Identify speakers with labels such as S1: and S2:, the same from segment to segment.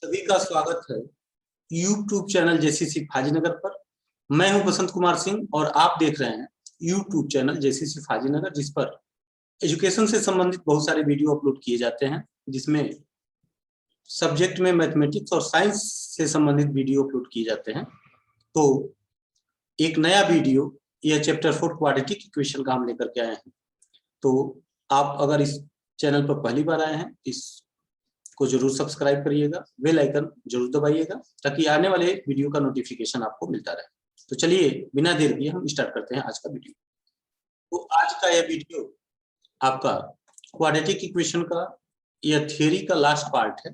S1: सभी का स्वागत है YouTube चैनल जेसीसी फाजीनगर पर। मैं हूं बसंत कुमार सिंह और आप देख रहे हैं YouTube चैनल जेसीसी फाजीनगर, जिस पर एजुकेशन से संबंधित बहुत सारे वीडियो अपलोड किए जाते हैं, जिसमें सब्जेक्ट में मैथमेटिक्स और साइंस से संबंधित वीडियो अपलोड किए जाते हैं। तो एक नया वीडियो यह चैप्टर 4 क्वाड्रेटिक इक्वेशन का हम लेकर के आए हैं। तो आप अगर इस चैनल पर पहली बार आए हैं, इस को जरूर सब्सक्राइब करिएगा, बेल आइकन जरूर दबाइएगा ताकि आने वाले वीडियो का नोटिफिकेशन आपको मिलता रहे। तो चलिए बिना देर किए हम स्टार्ट करते हैं आज का वीडियो। तो आज का यह वीडियो आपका क्वाड्रेटिक इक्वेशन का यह थ्योरी का लास्ट पार्ट है,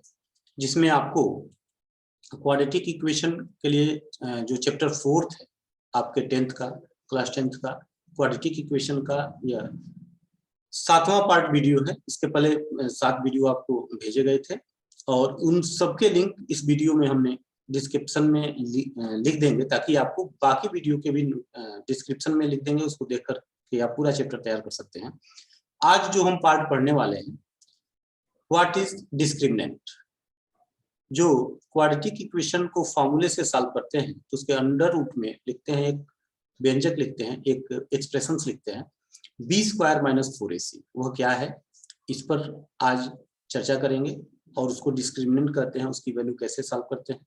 S1: जिसमें आपको क्वाड्रेटिक इक्वेशन के लिए जो चैप्टर 4 है आपके 10th का, क्लास 10th का क्वाड्रेटिक इक्वेशन का यह 7वां पार्ट वीडियो है। इसके पहले 7 वीडियो आपको भेजे गए थे और उन सबके लिंक इस वीडियो में हमने डिस्क्रिप्शन में लिख देंगे, ताकि आपको बाकी वीडियो के भी डिस्क्रिप्शन में लिख देंगे, उसको देखकर के आप पूरा चैप्टर तैयार कर सकते हैं। आज जो हम पार्ट पढ़ने वाले हैं, व्हाट इज डिस्क्रिमिनेंट। जो क्वाड्रेटिक इक्वेशन को फॉर्मूले से सॉल्व करते हैं तो उसके अंडर रूट में लिखते हैं, एक व्यंजक लिखते हैं, एक एक्सप्रेशंस लिखते हैं b² - 4ac। वह क्या है, इस पर आज चर्चा करेंगे और उसको डिस्क्रिमिनेंट करते हैं, उसकी वैल्यू कैसे सॉल्व करते हैं।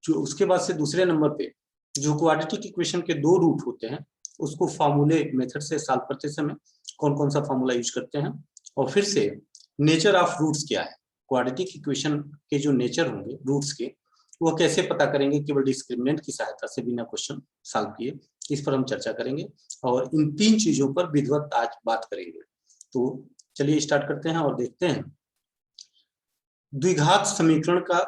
S1: जो उसके बाद से दूसरे नंबर पे जो क्वाड्रेटिक इक्वेशन के 2 रूट होते हैं, उसको फॉर्मूले मेथड से सॉल्व करते समय कौन कौन सा फॉर्मूला यूज करते हैं, और फिर से नेचर ऑफ रूट्स क्या है, क्वाड्रेटिक इक्वेशन के जो नेचर होंगे रूट्स के, वो कैसे पता करेंगे केवल डिस्क्रिमिनेंट की सहायता से, बिना क्वेश्चन सॉल्व किए। इस पर हम चर्चा करेंगे और इन 3 चीजों पर विधिवत आज बात करेंगे। तो चलिए स्टार्ट करते हैं और देखते हैं द्विघात समीकरण का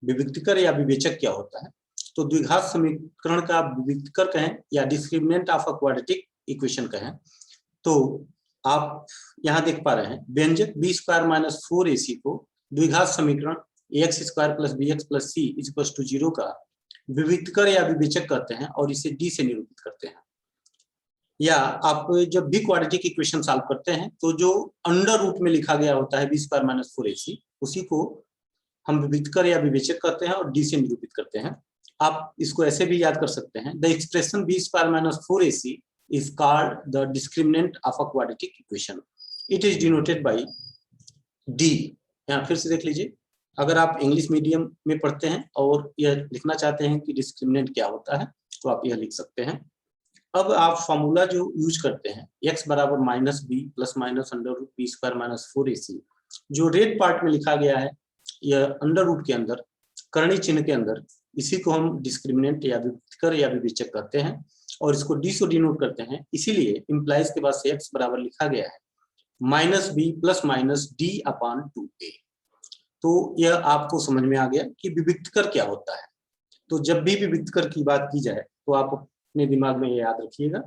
S1: विविक्तकर या विवेचक क्या होता है। तो द्विघात समीकरण का विविक्तकर कहें या discriminant of a quadratic equation कहें, तो आप यहाँ देख पा रहे हैं व्यंजक b² - 4ac को द्विघात समीकरण ax² + bx + c = 0 का विविक्तकर या विवेचक कहते हैं और इसे d से निरूपित करते हैं। या आप जब भी क्वाड्रेटिक इक्वेशन सॉल्व करते हैं तो जो अंडर रूट में लिखा गया होता है b² - 4ac, उसी को हम विविक्तकर या विवेचक कहते हैं और d से निरूपित करते हैं। आप इसको ऐसे भी याद कर सकते हैं, the expression b² - 4ac is called the discriminant of a quadratic equation. It is denoted by d। यहाँ फिर से देख लीजिए, अगर आप इंग्लिश मीडियम में पढ़ते हैं और यह लिखना चाहते हैं कि डिस्क्रिमिनेंट क्या होता है, तो आप यह लिख सकते हैं। अब आप फॉर्मूला जो यूज करते हैं x = -b ± √b² - 4ac, जो रेड पार्ट में लिखा गया है यह अंडर रूट के अंदर कर्णी चिन्ह के अंदर, इसी को हम डिस्क्रिमिनेंट या विविक्तकर या विवेचक कहते हैं और इसको d से डिनोट करते हैं। इसीलिए इम्प्लाइज के बाद से x बराबर लिखा गया है -b ± d/2a। तो यह आपको समझ में आ गया कि विविक्तकर क्या होता है। तो जब भी विविक्तकर की बात की जाए तो आप अपने दिमाग में ये याद रखिएगा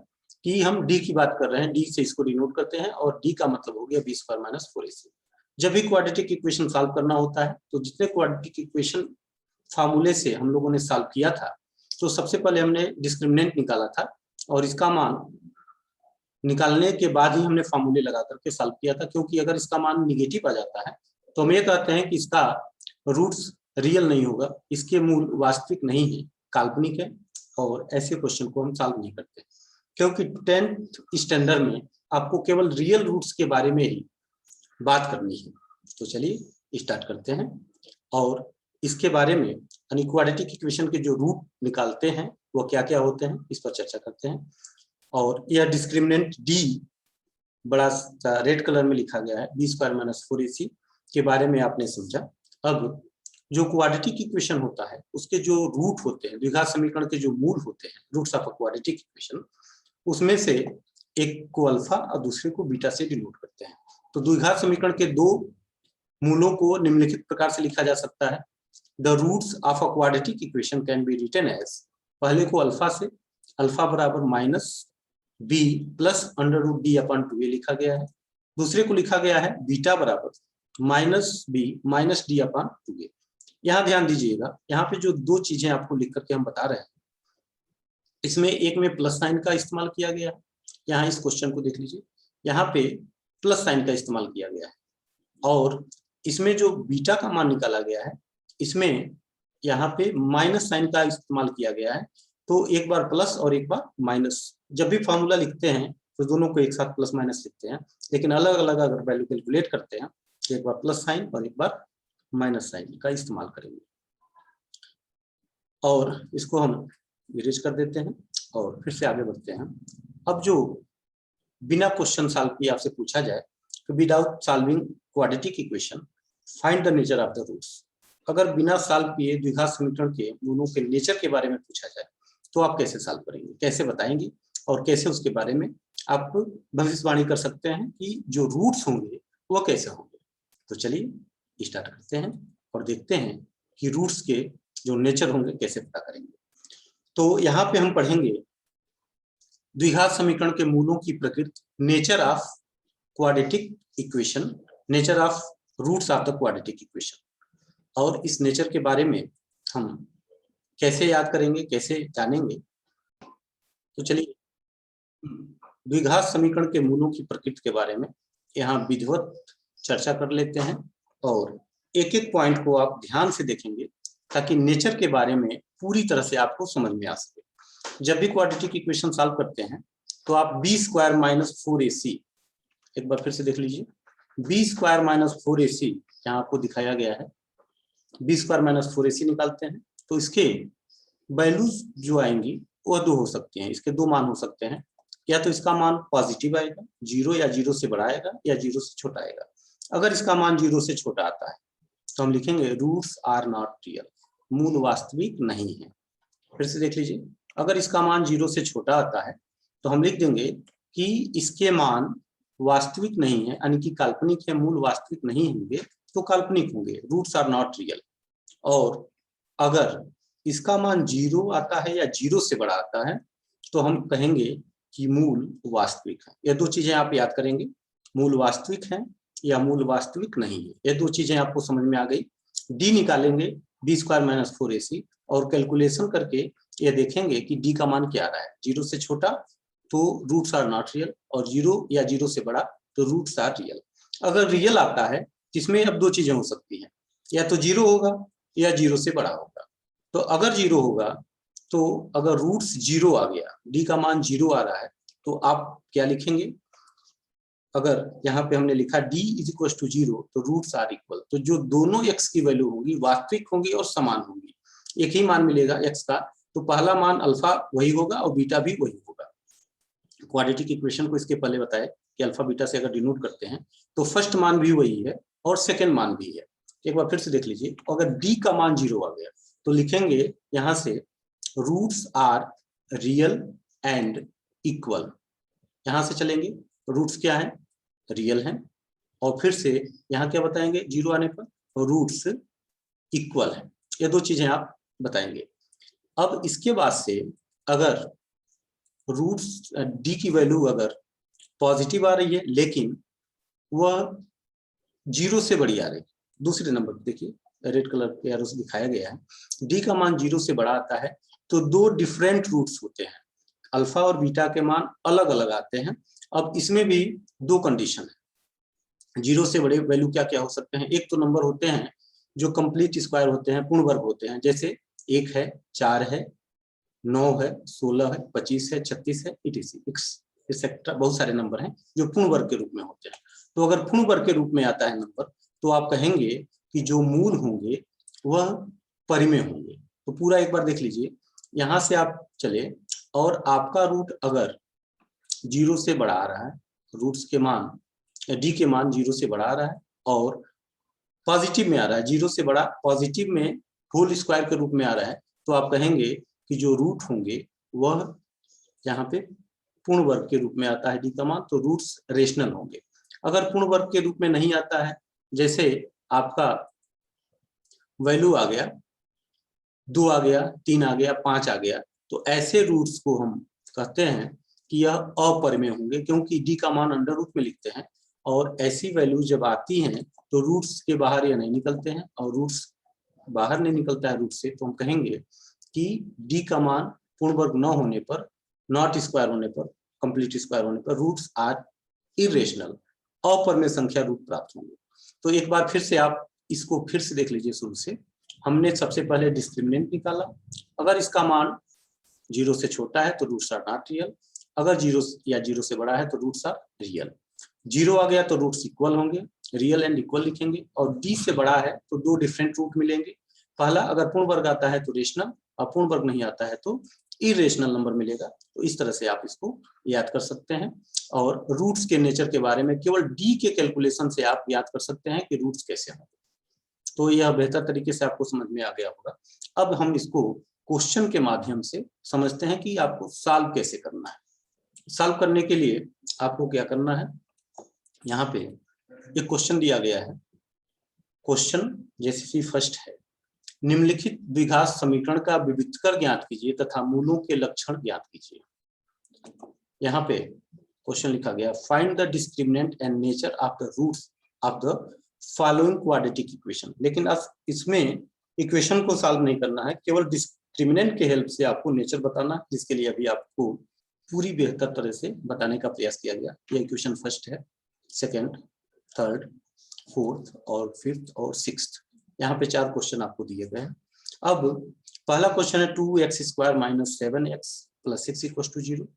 S1: कि हम d की बात कर रहे हैं, d से इसको डिनोट करते हैं और d का मतलब हो गया b² - 4ac। जब भी क्वाड्रेटिक इक्वेशन सॉल्व करना होता है तो जितने क्वाड्रेटिक इक्वेशन फार्मूले से हम लोगों ने सॉल्व किया था, तो सबसे पहले हमने डिस्क्रिमिनेंट निकाला था और इसका मान निकालने के बाद ही हमने फार्मूले लगा करके सॉल्व किया था, क्योंकि अगर इसका मान निगेटिव आ जाता है तो हम ये कहते हैं कि इसका रूट्स रियल नहीं होगा, इसके मूल वास्तविक नहीं है, काल्पनिक है, और ऐसे क्वेश्चन को हम सॉल्व नहीं करते, क्योंकि 10th स्टैंडर्ड में आपको केवल रियल रूट्स के बारे में ही बात करनी है। तो चलिए स्टार्ट करते हैं और इसके बारे में यानी क्वाड्रेटिक इक्वेशन के जो रूट निकालते हैं वो क्या क्या होते हैं, इस पर चर्चा करते हैं। और यह डिस्क्रिमिनेंट d बड़ा सा रेड कलर में लिखा गया है, b² - 4ac के बारे में आपने समझा। अब जो क्वाड्रेटिक इक्वेशन होता है उसके जो रूट होते हैं, द्विघात समीकरण के जो मूल होते हैं, roots of a quadratic equation, उसमें से एक को अल्फा और दूसरे को बीटा से डिनोट करते हैं। तो द्विघात समीकरण के 2 मूलों को निम्नलिखित प्रकार से लिखा जा सकता है। The roots of a quadratic equation can be written as, पहले को अल्फा से, अल्फा बराबर -b + √d/2a लिखा गया है। दूसरे को लिखा गया है बीटा बराबर -b - d/2a। यहाँ ध्यान दीजिएगा, यहाँ पे जो 2 चीजें आपको लिख करके हम बता रहे हैं, इसमें एक में प्लस साइन का इस्तेमाल किया गया है। यहाँ इस क्वेश्चन को देख लीजिए, यहाँ पे प्लस साइन का इस्तेमाल किया गया है और इसमें जो बीटा का मान निकाला गया है इसमें यहाँ पे माइनस साइन का इस्तेमाल किया गया है, तो एक बार प्लस और एक बार माइनस। जब भी फॉर्मूला लिखते हैं तो दोनों को एक साथ प्लस माइनस लिखते हैं, लेकिन अलग अलग अगर वैल्यू कैलकुलेट करते हैं तो एक बार प्लस साइन और एक बार माइनस साइन का इस्तेमाल करेंगे। और इसको हम इरेज कर देते हैं और फिर से आगे बढ़ते हैं। अब जो बिना क्वेश्चन सॉल्व किए आपसे पूछा जाए तो without solving quadratic equation find the nature of the roots, अगर बिना सॉल्व किए द्विघात समीकरण के मूलों के नेचर के बारे में पूछा जाए तो आप कैसे सॉल्व करेंगे, कैसे बताएंगे और कैसे उसके बारे में आप भविष्यवाणी कर सकते हैं कि जो रूट्स होंगे वो कैसे होंगे। तो चलिए स्टार्ट करते हैं और देखते हैं कि रूट्स के जो नेचर होंगे कैसे पता करेंगे। तो यहाँ पे हम पढ़ेंगे द्विघात समीकरण के मूलों की प्रकृति, nature of quadratic equation, nature of roots of the quadratic equation, और इस नेचर के बारे में हम कैसे याद करेंगे, कैसे जानेंगे। तो चलिए द्विघात समीकरण के मूलों की प्रकृति के बारे में यहाँ विधिवत चर्चा कर लेते हैं और एक एक पॉइंट को आप ध्यान से देखेंगे ताकि नेचर के बारे में पूरी तरह से आपको समझ में आ सके। जब भी क्वाड्रेटिक इक्वेशन सॉल्व करते हैं तो आप बी स्क्वायर माइनस 4ac, एक बार फिर से देख लीजिए, बी स्क्वायर माइनस 4ac यहाँ आपको दिखाया गया है, बी स्क्वायर माइनस 4ac निकालते हैं तो इसके वैल्यूज जो आएंगी वो दो हो सकती हैं, इसके दो मान हो सकते हैं, या तो इसका मान पॉजिटिव आएगा 0 या 0 से बड़ा आएगा या 0 से छोटा आएगा। अगर इसका मान 0 से छोटा आता है तो हम लिखेंगे रूट्स आर नॉट रियल, मूल वास्तविक नहीं है। फिर से देख लीजिए, अगर इसका मान 0 से छोटा आता है तो हम लिख देंगे कि इसके मान वास्तविक नहीं है, यानी कि काल्पनिक है, मूल वास्तविक नहीं होंगे तो काल्पनिक होंगे, रूट्स आर नॉट रियल। और अगर इसका मान 0 आता है या 0 से बड़ा आता है तो हम कहेंगे कि मूल वास्तविक है। ये दो चीजें आप याद करेंगे, मूल वास्तविक है या मूल वास्तविक नहीं है, ये दो चीजें आपको समझ में आ गई। डी निकालेंगे बी स्क्वायर माइनस 4ac और कैलकुलेशन करके ये देखेंगे कि डी का मान क्या आ रहा है, 0 से छोटा तो रूट्स आर नॉट रियल और 0 या 0 से बड़ा तो रूट्स आर रियल। अगर रियल आता है जिसमें अब दो चीजें हो सकती हैं, या तो 0 होगा या 0 से बड़ा होगा। तो अगर 0 होगा तो अगर रूट्स 0 आ गया, डी का मान 0 आ रहा है तो आप क्या लिखेंगे, अगर यहाँ पे हमने लिखा d इज इक्वल टू 0 तो रूट्स आर इक्वल, तो जो दोनों x की वैल्यू होगी वास्तविक होंगी और समान होंगी, एक ही मान मिलेगा x का, तो पहला मान अल्फा वही होगा और बीटा भी वही होगा। क्वाड्रेटिक इक्वेशन को इसके पहले बताया कि अल्फा बीटा से अगर डिनोट करते हैं तो फर्स्ट मान भी वही है और सेकेंड मान भी है। एक बार फिर से देख लीजिए, अगर d का मान 0 आ गया तो लिखेंगे यहाँ से roots are real and equal. यहाँ से चलेंगे, रूट्स क्या है, रियल है, और फिर से यहाँ क्या बताएंगे 0 आने पर रूट्स इक्वल है। ये दो चीजें आप बताएंगे। अब इसके बाद से अगर रूट्स डी की वैल्यू अगर पॉजिटिव आ रही है लेकिन वह 0 से बड़ी आ रही है, दूसरे नंबर पर देखिए रेड कलर के एरो से दिखाया गया है, डी का मान 0 से बड़ा आता है तो दो डिफरेंट रूट्स होते हैं, अल्फा और बीटा के मान अलग अलग आते हैं। अब इसमें भी दो कंडीशन है, 0 से बड़े वैल्यू क्या क्या हो सकते हैं, एक तो नंबर होते हैं जो कंप्लीट स्क्वायर होते हैं, पूर्ण वर्ग होते हैं, जैसे 1 है, 4 है, 9 है, 16 है, 25 है, 36 है, एक्सेट्रा, बहुत सारे नंबर हैं जो पूर्ण वर्ग के रूप में होते हैं। तो अगर पूर्ण वर्ग के रूप में आता है नंबर तो आप कहेंगे कि जो मूल होंगे वह परिमेय होंगे। तो पूरा एक बार देख लीजिए, यहाँ से आप चले और आपका रूट अगर 0 से बड़ा आ रहा है, रूट्स के मान डी के मान 0 से बड़ा आ रहा है और पॉजिटिव में आ रहा है, 0 से बड़ा पॉजिटिव में होल स्क्वायर के रूप में आ रहा है, तो आप कहेंगे कि जो रूट होंगे वह यहाँ पे पूर्ण वर्ग के रूप में आता है डी का मान, तो रूट्स रेशनल होंगे। अगर पूर्ण वर्ग के रूप में नहीं आता है, जैसे आपका वैल्यू आ गया 2 आ गया, 3 आ गया, 5 आ गया, तो ऐसे रूट्स को हम कहते हैं कि यह अपरिमेय होंगे, क्योंकि डी का मान अंडर रूट में लिखते हैं और ऐसी वैल्यू जब आती हैं तो रूट्स के बाहर ये नहीं निकलते हैं, और रूट्स बाहर नहीं निकलता है रूट से, तो हम कहेंगे कि डी का मान पूर्ण वर्ग न होने पर, नॉट स्क्वायर होने पर, कंप्लीट स्क्वायर होने पर रूट्स आर इरेशनल, अपरिमेय संख्या रूट प्राप्त होंगे। तो एक बार फिर से आप इसको फिर से देख लीजिए शुरू से, हमने सबसे पहले डिस्क्रिमिनेंट निकाला, अगर इसका मान 0 से छोटा है तो रूट्स आर नॉट रियल, अगर 0 या 0 से बड़ा है तो रूट्स आर रियल। 0 आ गया तो रूट्स इक्वल होंगे, रियल एंड इक्वल लिखेंगे, और d से बड़ा है तो दो डिफरेंट रूट मिलेंगे। पहला अगर पूर्ण वर्ग आता है तो रेशनल, और पूर्ण वर्ग नहीं आता है तो इरेशनल नंबर मिलेगा। तो इस तरह से आप इसको याद कर सकते हैं, और रूट्स के नेचर के बारे में केवल d के कैलकुलेशन से आप याद कर सकते हैं कि रूट्स कैसे होंगे। तो यह बेहतर तरीके से आपको समझ में आ गया होगा। अब हम इसको क्वेश्चन के माध्यम से समझते हैं कि आपको सॉल्व कैसे करना है। सॉल्व करने के लिए आपको क्या करना है, यहाँ पे एक क्वेश्चन दिया गया है। क्वेश्चन जैसे फर्स्ट है, निम्नलिखित द्विघात समीकरण का विविक्तकर ज्ञात कीजिए तथा मूलों के लक्षण ज्ञात कीजिए। यहाँ पे क्वेश्चन लिखा गया, find the discriminant and nature of the roots of the following quadratic equation. लेकिन अब इसमें इक्वेशन को सॉल्व नहीं करना है, केवल डिस्क्रिमिनेंट के हेल्प से आपको नेचर बताना है, जिसके लिए अभी आपको पूरी बेहतर तरह से बताने का प्रयास किया गया। यह इक्वेशन फर्स्ट है, सेकंड, थर्ड, फोर्थ और फिफ्थ और सिक्स्थ। यहाँ पे 4 क्वेश्चन आपको दिए गए हैं। अब पहला क्वेश्चन है 2x square minus 7x plus 6 equal to 0,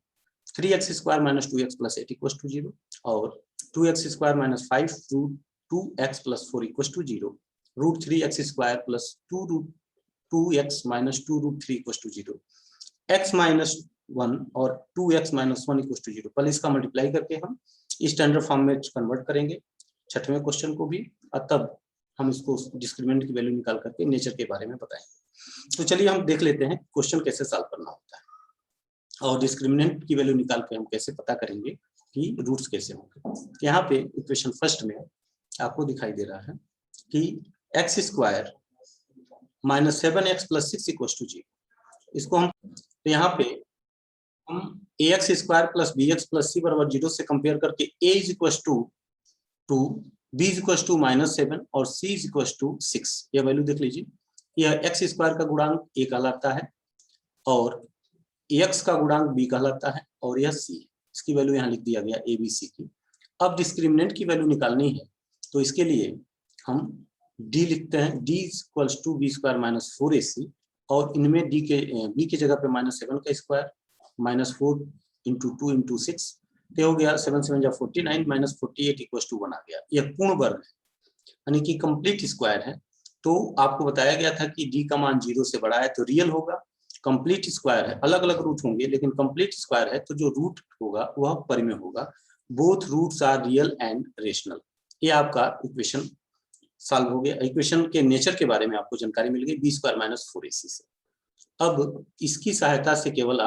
S1: 3x square minus 2x plus 8 equal to 0, और 2x square minus 5 root 2x plus 4 equal to 0, root 3x square plus 2 root 2x minus 2 root 3 equal to 0, x minus 1 और 2x minus 1 equal to 0। पहले इसका multiply करके हम standard form में convert करेंगे छठवें question को भी, और तब हम इसको डिस्क्रिमिनेंट की वैल्यू निकाल करके नेचर के बारे में बताएंगे। तो चलिए हम देख लेते हैं क्वेश्चन कैसे सॉल्व करना होता है, और डिस्क्रिमिनेंट की वैल्यू निकाल के हम कैसे पता करेंगे कि रूट्स कैसे होंगे। यहाँ पे इक्वेशन फर्स्ट में आपको दिखाई दे रहा है कि x square minus 7x plus 6 equal to 0। इसको हम यहाँ पे हम ax square plus bx plus c बराबर 0 से कंपेयर करके a is equal to 2, b is equal to minus 7 और c इज इक्वल टू 6। यह वैल्यू देख लीजिए, यह x स्क्वायर का गुणांक a कहलाता है और x का गुणांक b कहलाता है, और यह c, इसकी वैल्यू यहाँ लिख दिया गया a b c की। अब डिस्क्रिमिनेंट की वैल्यू निकालनी है, तो इसके लिए हम d लिखते हैं, d equal to b square minus 4ac, और इनमें b के जगह पे माइनस 7 का स्क्वायर माइनस 4 इंटू 2 इंटू 6, तो हो गया 7 7 जा 49 माइनस 48 इक्वल टू 1 आ गया। यह पूर्ण वर्ग है, यानी कि कंप्लीट स्क्वायर है। तो आपको बताया गया था कि d का मान 0 से बड़ा है तो रियल होगा, कंप्लीट स्क्वायर है, अलग अलग रूट होंगे लेकिन कंप्लीट स्क्वायर है तो जो रूट होगा वह परिमेय होगा। Both roots are real and rational. ये आपका इक्वेशन सॉल्व हो गया। इक्वेशन के नेचर के बारे में आपको जानकारी मिल गई b स्क्वायर माइनस 4ac से। अब इसकी सहायता से केवल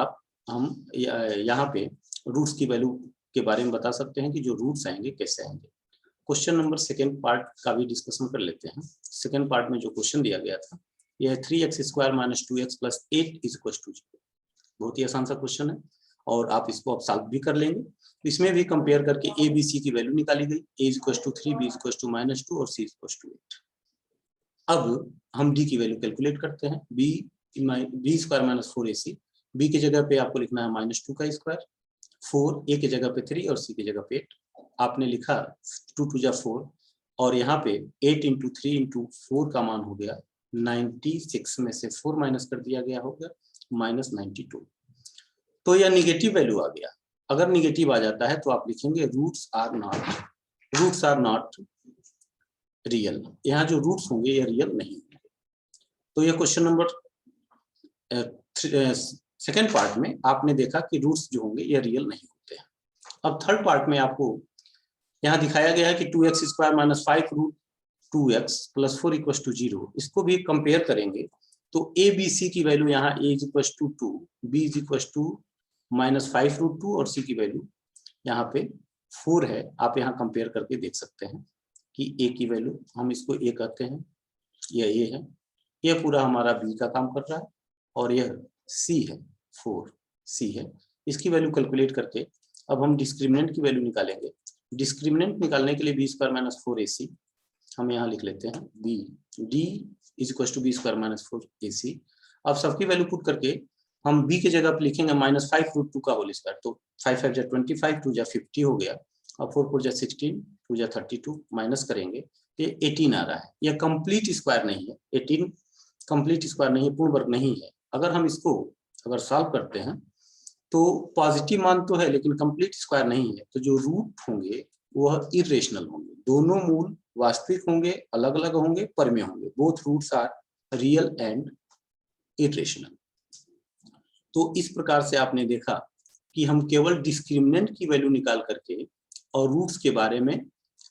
S1: हम यहाँ पे रूट्स की वैल्यू के बारे में बता सकते हैं कि जो रूट्स आएंगे कैसे आएंगे। क्वेश्चन नंबर सेकेंड पार्ट का भी डिस्कशन कर लेते हैं। सेकेंड पार्ट में जो क्वेश्चन दिया गया था यह 3x square minus 2x plus 8 is equal to 0। बहुत ही आसान सा क्वेश्चन है और आप इसको अब सॉल्व भी कर लेंगे। इसमें भी कंपेयर करके a b c की वैल्यू निकाली गई, a is equal to 3, b is equal to minus 2 और c इज इक्वल टू 8। अब हम d की वैल्यू कैलकुलेट करते हैं, b square minus 4ac, b की जगह पे आपको लिखना है माइनस 2 का स्क्वायर, 4 a की जगह पे 3 और c की जगह पे 8। आपने लिखा 2 2 जा 4, और यहाँ पे 8 इंटू 3 इंटू 4 का मान हो गया 96, में से 4 माइनस कर दिया गया होगा माइनस 92। तो यह निगेटिव वैल्यू आ गया। अगर निगेटिव आ जाता है तो आप लिखेंगे रूट्स आर नॉट रियल। यहाँ जो रूट्स होंगे ये रियल नहीं होंगे। तो यह क्वेश्चन नंबर सेकेंड पार्ट में आपने देखा कि रूट्स जो होंगे ये रियल नहीं होते हैं। अब थर्ड पार्ट में आपको यहाँ दिखाया गया है कि 2x square minus 5 root 2x plus 4 equal to 0। इसको भी कंपेयर करेंगे तो a b c की वैल्यू यहाँ a is equal to 2, b is equal to minus 5 root 2 और c की वैल्यू यहाँ पे 4 है। आप यहाँ कंपेयर करके देख सकते हैं कि a की वैल्यू, हम इसको a कहते हैं, यह a है, यह पूरा हमारा b का काम कर रहा है, और यह c है, 4c है। इसकी वैल्यू कैलकुलेट करके अब हम डिस्क्रिमिनेंट की वैल्यू निकालेंगे। डिस्क्रिमिनेंट निकालने के लिए b स्क्वायर माइनस 4ac हम यहाँ लिख लेते हैं, b d is equal to b square minus 4ac। अब सबकी वैल्यू पुट करके हम b के जगह पर लिखेंगे माइनस 5 रूट 2 का होल स्क्वायर, तो 5 5 जा 25, 2 जा 50 हो गया, और 4 4 जा 16, 2 जा 32 माइनस करेंगे ये 18 आ रहा है। यह कंप्लीट स्क्वायर नहीं है, 18 कंप्लीट स्क्वायर नहीं है, पूर्ण वर्ग नहीं है। अगर हम इसको अगर सॉल्व करते हैं तो पॉजिटिव मान तो है लेकिन कंप्लीट स्क्वायर नहीं है, तो जो रूट होंगे वह इरेशनल होंगे। दोनों मूल वास्तविक होंगे, अलग अलग होंगे, परमेय होंगे। Both roots are real and irrational. तो इस प्रकार से आपने देखा कि हम केवल डिस्क्रिमिनेंट की वैल्यू निकाल करके और रूट्स के बारे में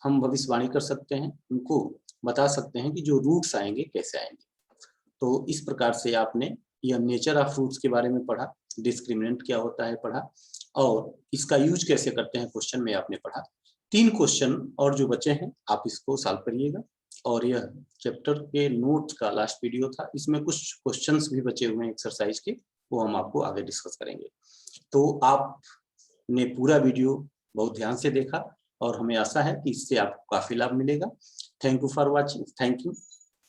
S1: हम भविष्यवाणी कर सकते हैं, उनको बता सकते हैं कि जो रूट्स आएंगे कैसे आएंगे। तो इस प्रकार से आपने यह नेचर ऑफ रूट्स के बारे में पढ़ा, डिस्क्रिमिनेंट क्या होता है पढ़ा, और इसका यूज कैसे करते हैं क्वेश्चन में आपने पढ़ा। 3 क्वेश्चन और जो बचे हैं आप इसको सॉल्व करिएगा। और यह चैप्टर के नोट्स का लास्ट वीडियो था, इसमें कुछ क्वेश्चंस भी बचे हुए हैं एक्सरसाइज के, वो हम आपको आगे डिस्कस करेंगे। तो आपने पूरा वीडियो बहुत ध्यान से देखा और हमें आशा है कि इससे आपको काफी लाभ मिलेगा। Thank you for watching,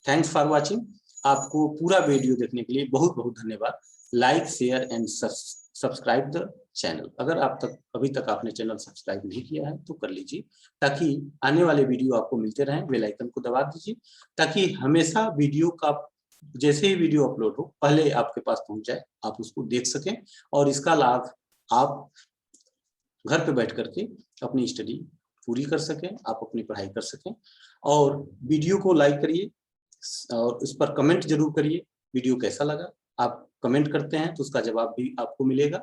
S1: thanks for watching. आपको पूरा वीडियो देखने के लिए बहुत बहुत धन्यवाद। Like, share and subscribe the channel. अगर अभी तक आपने चैनल सब्सक्राइब नहीं किया है तो कर लीजिए, ताकि आने वाले वीडियो आपको मिलते रहें। बेल आइकन को दबा दीजिए ताकि हमेशा वीडियो का जैसे ही वीडियो अपलोड हो पहले आपके पास पहुंच जाए, आप उसको देख सकें और इसका लाभ आप घर पे बैठ करके अपनी स्टडी पूरी कर सकें, आप अपनी पढ़ाई कर सकें। और वीडियो को लाइक करिए और उस पर कमेंट जरूर करिए, वीडियो कैसा लगा। आप कमेंट करते हैं तो उसका जवाब भी आपको मिलेगा,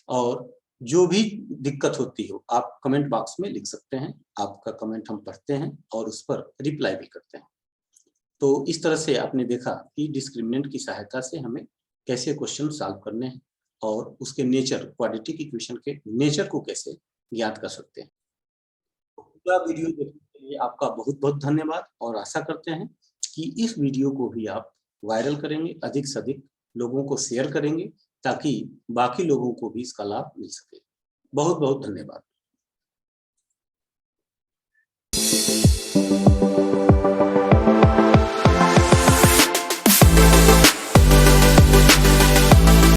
S1: और जो भी दिक्कत होती हो आप कमेंट बॉक्स में लिख सकते हैं। आपका कमेंट हम पढ़ते हैं और उस पर रिप्लाई भी करते हैं। तो इस तरह से आपने देखा कि डिस्क्रिमिनेंट की सहायता से हमें कैसे क्वेश्चन सॉल्व करने हैं और उसके नेचर, क्वाड्रेटिक इक्वेशन के नेचर को कैसे ज्ञात कर सकते हैं। पूरा वीडियो देखने के लिए आपका बहुत बहुत धन्यवाद, और आशा करते हैं कि इस वीडियो को भी आप वायरल करेंगे, अधिक से अधिक लोगों को शेयर करेंगे ताकि बाकी लोगों को भी इसका लाभ मिल सके। बहुत बहुत धन्यवाद।